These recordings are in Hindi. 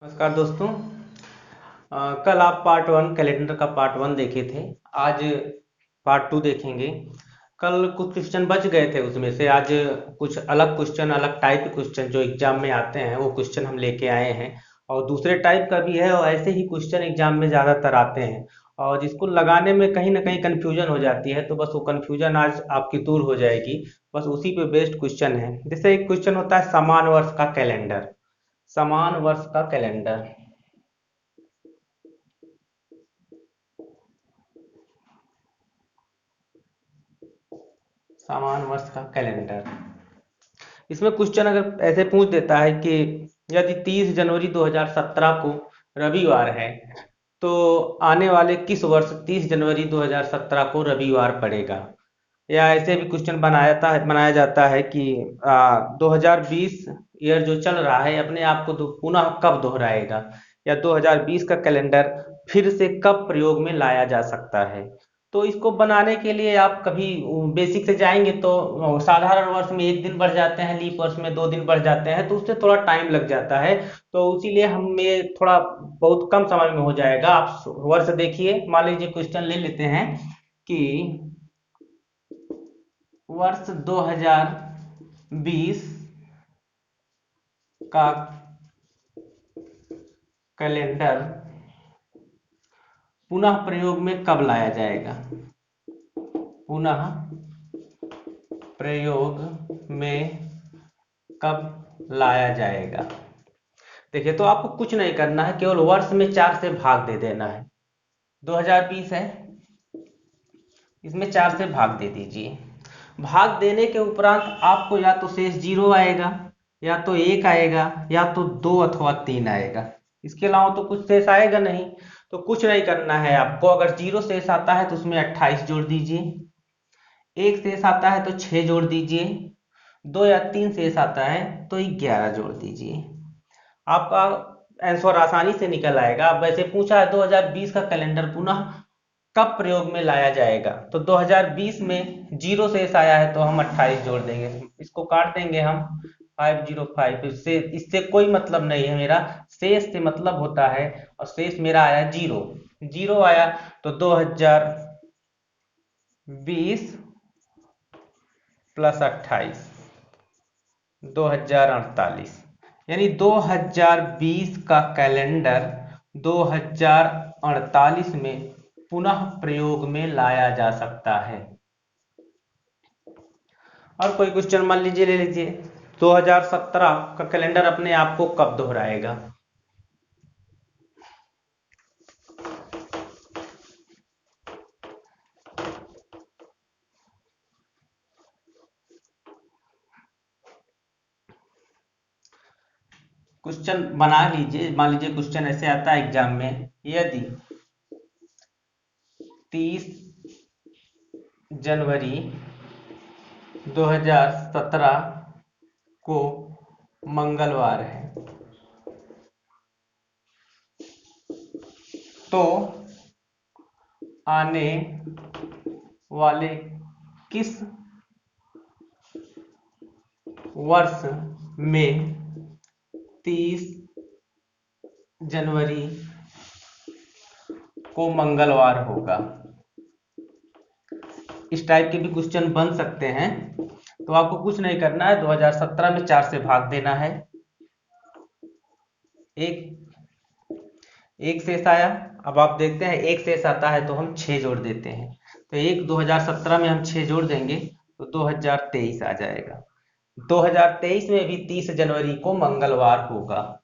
नमस्कार दोस्तों। कल आप पार्ट वन कैलेंडर का पार्ट वन देखे थे। आज पार्ट टू देखेंगे। कल कुछ क्वेश्चन बच गए थे, उसमें से आज कुछ अलग क्वेश्चन, अलग टाइप के क्वेश्चन जो एग्जाम में आते हैं वो क्वेश्चन हम लेके आए हैं। और दूसरे टाइप का भी है और ऐसे ही क्वेश्चन एग्जाम में ज़्यादातर आते हैं और जिसको लगाने में कहीं ना कहीं कन्फ्यूजन हो जाती है, तो बस वो कन्फ्यूजन आज आपकी दूर हो जाएगी। बस उसी पे बेस्ड क्वेश्चन है। जैसे एक क्वेश्चन होता है समान वर्ष का कैलेंडर। समान वर्ष का कैलेंडर। समान वर्ष का कैलेंडर। इसमें क्वेश्चन अगर ऐसे पूछ देता है कि यदि 30 जनवरी 2017 को रविवार है, तो आने वाले किस वर्ष 30 जनवरी 2017 को रविवार पड़ेगा। या ऐसे भी क्वेश्चन बनाया जाता है कि 2020 ईयर जो चल रहा है अपने आप को पुनः कब दोहराएगा, या 2020 का कैलेंडर फिर से कब प्रयोग में लाया जा सकता है। तो इसको बनाने के लिए आप कभी बेसिक से जाएंगे तो साधारण वर्ष में एक दिन बढ़ जाते हैं, लीप वर्ष में 2 दिन बढ़ जाते हैं, तो उससे थोड़ा टाइम लग जाता है। तो इसीलिए हमें थोड़ा बहुत कम समय में हो जाएगा। आप वर्ष देखिए, मान लीजिए क्वेश्चन ले लेते हैं कि वर्ष 2020 का कैलेंडर पुनः प्रयोग में कब लाया जाएगा। पुनः प्रयोग में कब लाया जाएगा। देखिए, तो आपको कुछ नहीं करना है, केवल वर्ष में 4 से भाग दे देना है। 2020 है, इसमें 4 से भाग दे दीजिए। भाग देने के उपरांत आपको या तो शेष 0 आएगा, या तो 1 आएगा, या तो 2 अथवा 3 आएगा। इसके अलावा तो कुछ शेष आएगा नहीं। तो कुछ नहीं करना है आपको। अगर 0 शेष आता है तो उसमें 28 जोड़ दीजिए। 1 शेष आता है तो 6 जोड़ दीजिए। 2 या 3 शेष आता है तो 11 जोड़ दीजिए। आपका आंसर आसानी से निकल आएगा। अब वैसे पूछा है 2020 का कैलेंडर पुनः कब प्रयोग में लाया जाएगा, तो 2020 में 0 शेष आया है तो हम 28 जोड़ देंगे। इसको काट देंगे हम 505। इससे इससे कोई मतलब नहीं है मेरा। शेष से मतलब होता है, और शेष मेरा आया 0। 0 आया तो 2020 प्लस 28 2048, यानी 2020 का कैलेंडर 2048 में पुनः प्रयोग में लाया जा सकता है। और कोई क्वेश्चन मान लीजिए, ले लीजिए 2017 का कैलेंडर अपने आप को कब दोहराएगा। क्वेश्चन बना लीजिए। मान लीजिए क्वेश्चन ऐसे आता है एग्जाम में, यदि 30 जनवरी 2017 को मंगलवार है, तो आने वाले किस वर्ष में 30 जनवरी को मंगलवार होगा। इस टाइप के भी क्वेश्चन बन सकते हैं। तो आपको कुछ नहीं करना है, 2017 में 4 से भाग देना है। एक एक शेष आया। अब आप देखते हैं एक शेष आता है तो हम 6 जोड़ देते हैं। तो 2017 में हम 6 जोड़ देंगे तो 2023 आ जाएगा। 2023 में भी 30 जनवरी को मंगलवार होगा।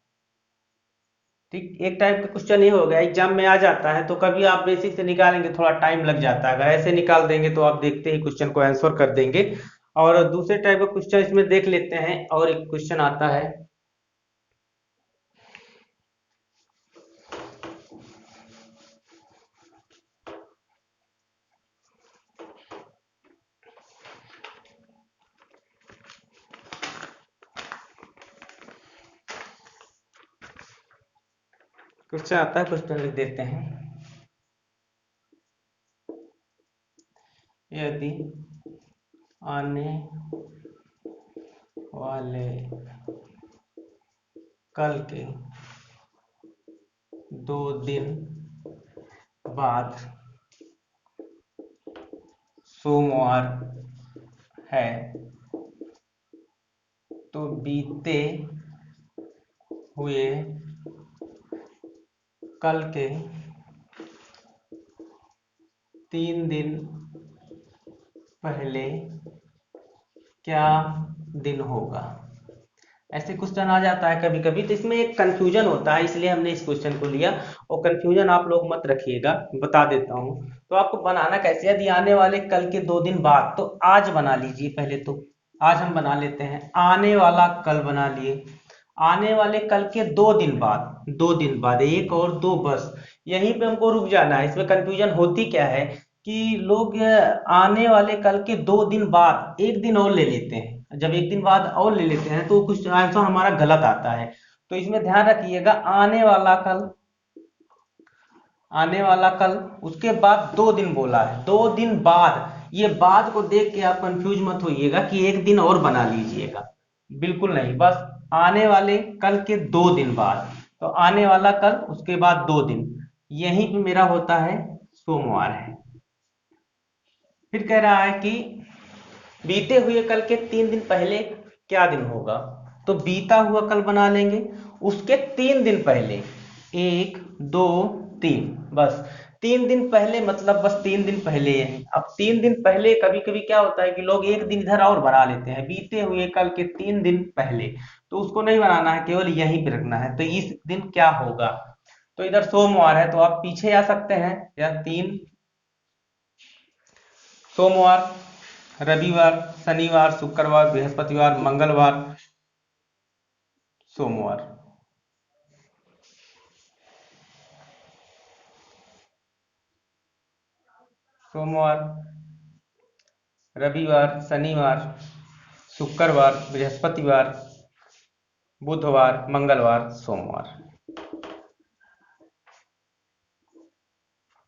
ठीक, एक टाइप का क्वेश्चन ये हो गया, एग्जाम में आ जाता है। तो कभी आप बेसिक से निकालेंगे थोड़ा टाइम लग जाता है, अगर ऐसे निकाल देंगे तो आप देखते ही क्वेश्चन को आंसर कर देंगे। और दूसरे टाइप का क्वेश्चन इसमें देख लेते हैं। और एक क्वेश्चन आता है, क्वेश्चन लिख देते हैं। यदि आने वाले कल के 2 दिन बाद सोमवार है तो बीते हुए कल के 3 दिन पहले क्या दिन होगा। ऐसे क्वेश्चन आ जाता है कभी कभी, तो इसमें एक कंफ्यूजन होता है, इसलिए हमने इस क्वेश्चन को लिया। और कंफ्यूजन आप लोग मत रखिएगा, बता देता हूँ। तो आपको बनाना कैसे, यदि आने वाले कल के 2 दिन बाद, तो आज बना लीजिए। पहले तो आज हम बना लेते हैं, आने वाला कल बना लिए। आने वाले कल के 2 दिन बाद, 2 दिन बाद, 1 और 2, बस यहीं पे हमको रुक जाना है। इसमें कंफ्यूजन होती क्या है कि लोग आने वाले कल के 2 दिन बाद 1 दिन और ले लेते हैं। जब 1 दिन बाद और ले लेते हैं तो कुछ आंसर हमारा गलत आता है। तो इसमें ध्यान रखिएगा, आने वाला कल, आने वाला कल, उसके बाद 2 दिन बोला है, 2 दिन बाद। ये बाद को देख के आप कंफ्यूज मत होइएगा कि 1 दिन और बना लीजिएगा, बिल्कुल नहीं। बस आने वाले कल के 2 दिन बाद, तो आने वाला कल उसके बाद 2 दिन, यहीं पे मेरा होता है सोमवार है। फिर कह रहा है कि बीते हुए कल के 3 दिन पहले क्या दिन होगा। तो बीता हुआ कल बना लेंगे, उसके 3 दिन पहले, 1 2 3, बस 3 दिन पहले, मतलब बस 3 दिन पहले है। अब 3 दिन पहले कभी कभी क्या होता है कि लोग 1 दिन इधर और बना लेते हैं, बीते हुए कल के 3 दिन पहले, तो उसको नहीं बनाना है, केवल यहीं पे रखना है। तो इस दिन क्या होगा, तो इधर सोमवार है तो आप पीछे आ सकते हैं, या 3 सोमवार, रविवार, शनिवार, शुक्रवार, बृहस्पतिवार, मंगलवार, सोमवार। सोमवार, रविवार, शनिवार, शुक्रवार, बृहस्पतिवार, बुधवार, मंगलवार, सोमवार।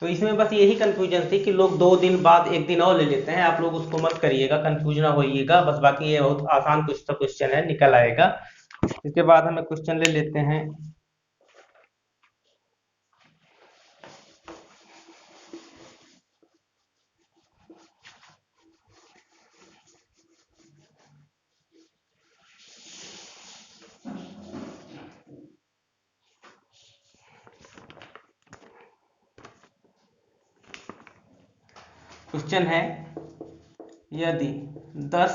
तो इसमें बस यही कंफ्यूजन थी कि लोग 2 दिन बाद 1 दिन और ले लेते हैं। आप लोग उसको मत करिएगा, कंफ्यूज ना होइएगा। बस बाकी ये बहुत आसान कुछ तो क्वेश्चन है, निकल आएगा। इसके बाद हमें क्वेश्चन ले लेते हैं। क्वेश्चन है, यदि 10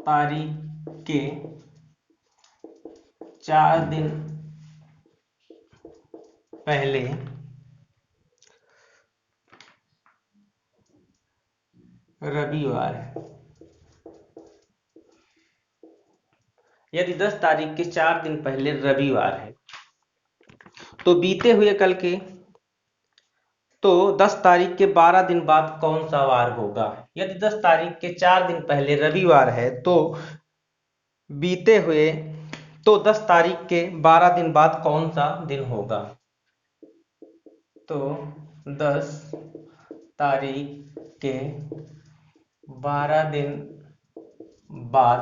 तारीख के 4 दिन पहले रविवार है, यदि 10 तारीख के 4 दिन पहले रविवार है, तो बीते हुए कल के, तो 10 तारीख के 12 दिन बाद कौन सा वार होगा। यदि 10 तारीख के 4 दिन पहले रविवार है तो बीते हुए, तो 10 तारीख के 12 दिन बाद कौन सा दिन होगा। तो 10 तारीख के 12 दिन बाद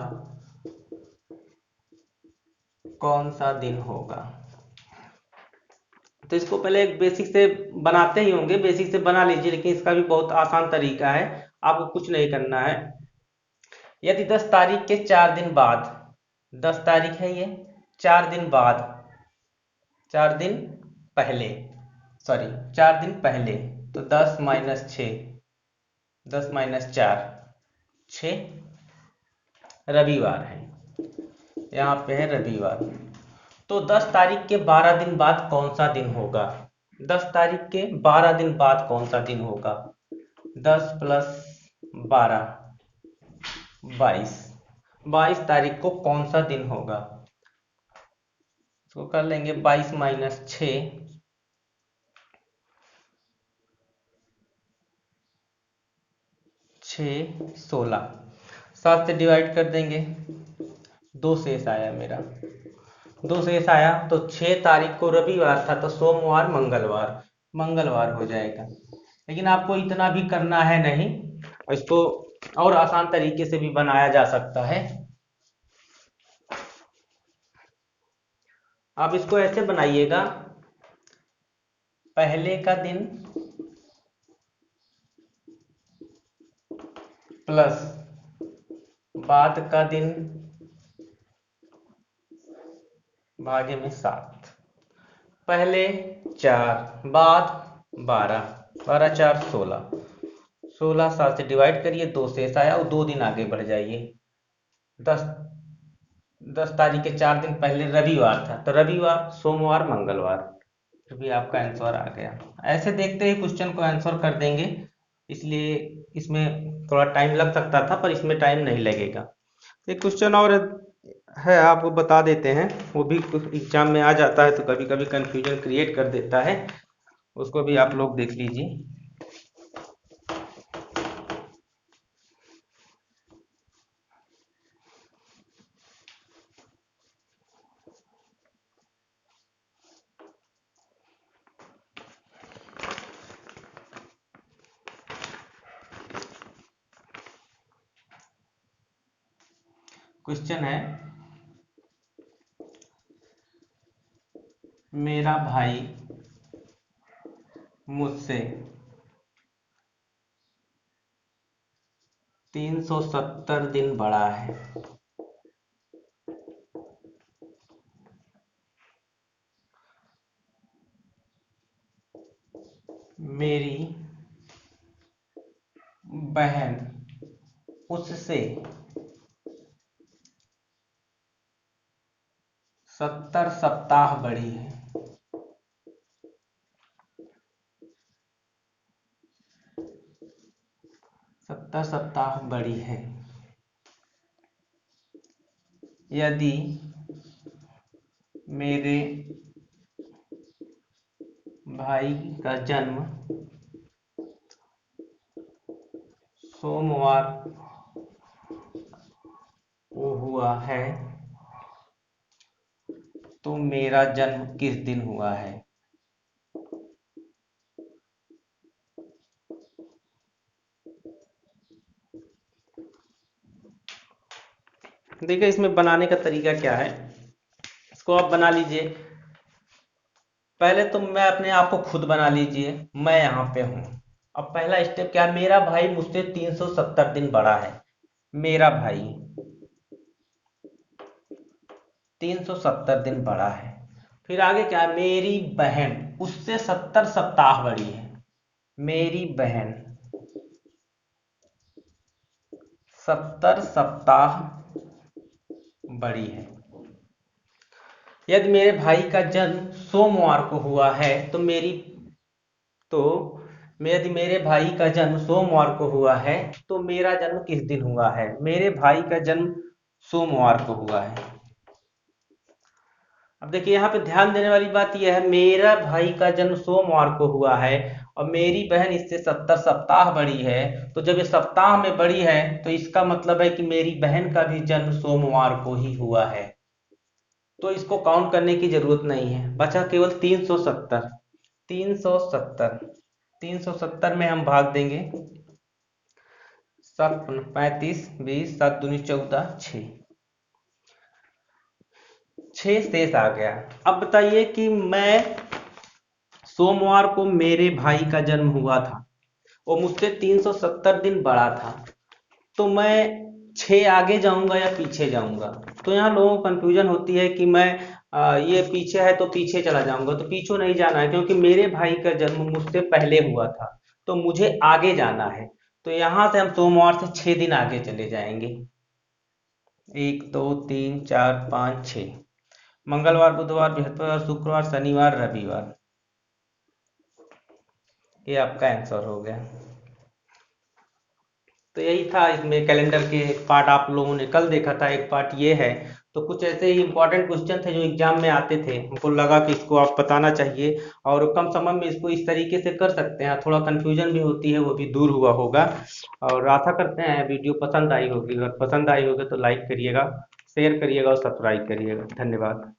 कौन सा दिन होगा। तो इसको पहले एक बेसिक से बनाते ही होंगे, बेसिक से बना लीजिए, लेकिन इसका भी बहुत आसान तरीका है, आपको कुछ नहीं करना है। यदि 10 तारीख के 4 दिन बाद, 10 तारीख है ये, 4 दिन बाद, 4 दिन पहले, सॉरी 4 दिन पहले, तो 10 माइनस 6, 10 माइनस 4, 6, रविवार है, यहाँ पे है रविवार। तो 10 तारीख के 12 दिन बाद कौन सा दिन होगा। 10 तारीख के 12 दिन बाद कौन सा दिन होगा। 10 प्लस 12, 22, 22 तारीख को कौन सा दिन होगा। इसको कर लेंगे 22 माइनस 6, 6, 16, 7 से डिवाइड कर देंगे, 2 शेष आया मेरा, 2 शेष आया। तो 6 तारीख को रविवार था, तो सोमवार, मंगलवार, मंगलवार हो जाएगा। लेकिन आपको इतना भी करना है नहीं, इसको और आसान तरीके से भी बनाया जा सकता है। आप इसको ऐसे बनाइएगा पहले का दिन प्लस बाद का दिन भागे में 7। पहले 4, बाद 12, 12 4 16, 16 7 से डिवाइड करिए, 2 शेष आया और 2 दिन आगे बढ़ जाइए। 10 10 तारीख के 4 दिन पहले रविवार था, तो रविवार सोमवार मंगलवार, फिर भी आपका आंसर आ गया। ऐसे देखते ही क्वेश्चन को आंसर कर देंगे, इसलिए इसमें थोड़ा टाइम लग सकता था, पर इसमें टाइम नहीं लगेगा। एक क्वेश्चन और है, आपको बता देते हैं, वो भी एग्जाम में आ जाता है तो कभी कभी कंफ्यूजन क्रिएट कर देता है, उसको भी आप लोग देख लीजिए। क्वेश्चन है, मेरा भाई मुझसे 370 दिन बड़ा है। मेरी बहन उससे 70 सप्ताह बड़ी है। सप्ताह सप्ताह बड़ी है। यदि मेरे भाई का जन्म सोमवार को हुआ है तो मेरा जन्म किस दिन हुआ है? देखिए इसमें बनाने का तरीका क्या है, इसको आप बना लीजिए। पहले तो मैं अपने आप को खुद बना लीजिए, मैं यहाँ पे हूँ। अब पहला स्टेप क्या है, मेरा भाई मुझसे 370 दिन बड़ा है। मेरा भाई 370 दिन बड़ा है। फिर आगे क्या है, मेरी बहन उससे 70 सप्ताह बड़ी है। मेरी बहन 70 सप्ताह बड़ी है। यदि मेरे भाई का जन्म सोमवार को हुआ है तो यदि मेरे भाई का जन्म सोमवार को हुआ है तो मेरा जन्म किस दिन हुआ है? मेरे भाई का जन्म सोमवार को हुआ है। अब देखिए यहाँ पे ध्यान देने वाली बात यह है, मेरा भाई का जन्म सोमवार को हुआ है और मेरी बहन इससे 70 सप्ताह बड़ी है, तो जब ये सप्ताह में बड़ी है तो इसका मतलब है कि मेरी बहन का भी जन्म सोमवार को ही हुआ है। तो इसको काउंट करने की जरूरत नहीं है, बचा केवल 370। 370 370 में हम भाग देंगे, 7 35 20 7 दूनी 14 6 शेष आ गया। अब बताइए कि मैं सोमवार को मेरे भाई का जन्म हुआ था और मुझसे 370 दिन बड़ा था, तो मैं 6 आगे जाऊंगा या पीछे जाऊंगा? तो यहाँ लोगों को कंफ्यूजन होती है कि मैं ये पीछे है तो पीछे चला जाऊंगा, तो पीछे नहीं जाना है, क्योंकि मेरे भाई का जन्म मुझसे पहले हुआ था तो मुझे आगे जाना है। तो यहाँ से हम सोमवार से 6 दिन आगे चले जाएंगे, 1 2 3 4 5 6, मंगलवार बुधवार बृहस्पतिवार शुक्रवार शनिवार रविवार। ये आपका आंसर हो गया। तो यही था, इसमें कैलेंडर के एक पार्ट आप लोगों ने कल देखा था, एक पार्ट ये है। तो कुछ ऐसे ही इंपॉर्टेंट क्वेश्चन थे जो एग्जाम में आते थे, हमको लगा कि इसको आप बताना चाहिए और कम समय में इसको इस तरीके से कर सकते हैं, थोड़ा कंफ्यूजन भी होती है वो भी दूर हुआ होगा। और आशा करते हैं वीडियो पसंद आई होगी, अगर पसंद आई होगी तो लाइक करिएगा, शेयर करिएगा और सब्सक्राइब करिएगा। धन्यवाद।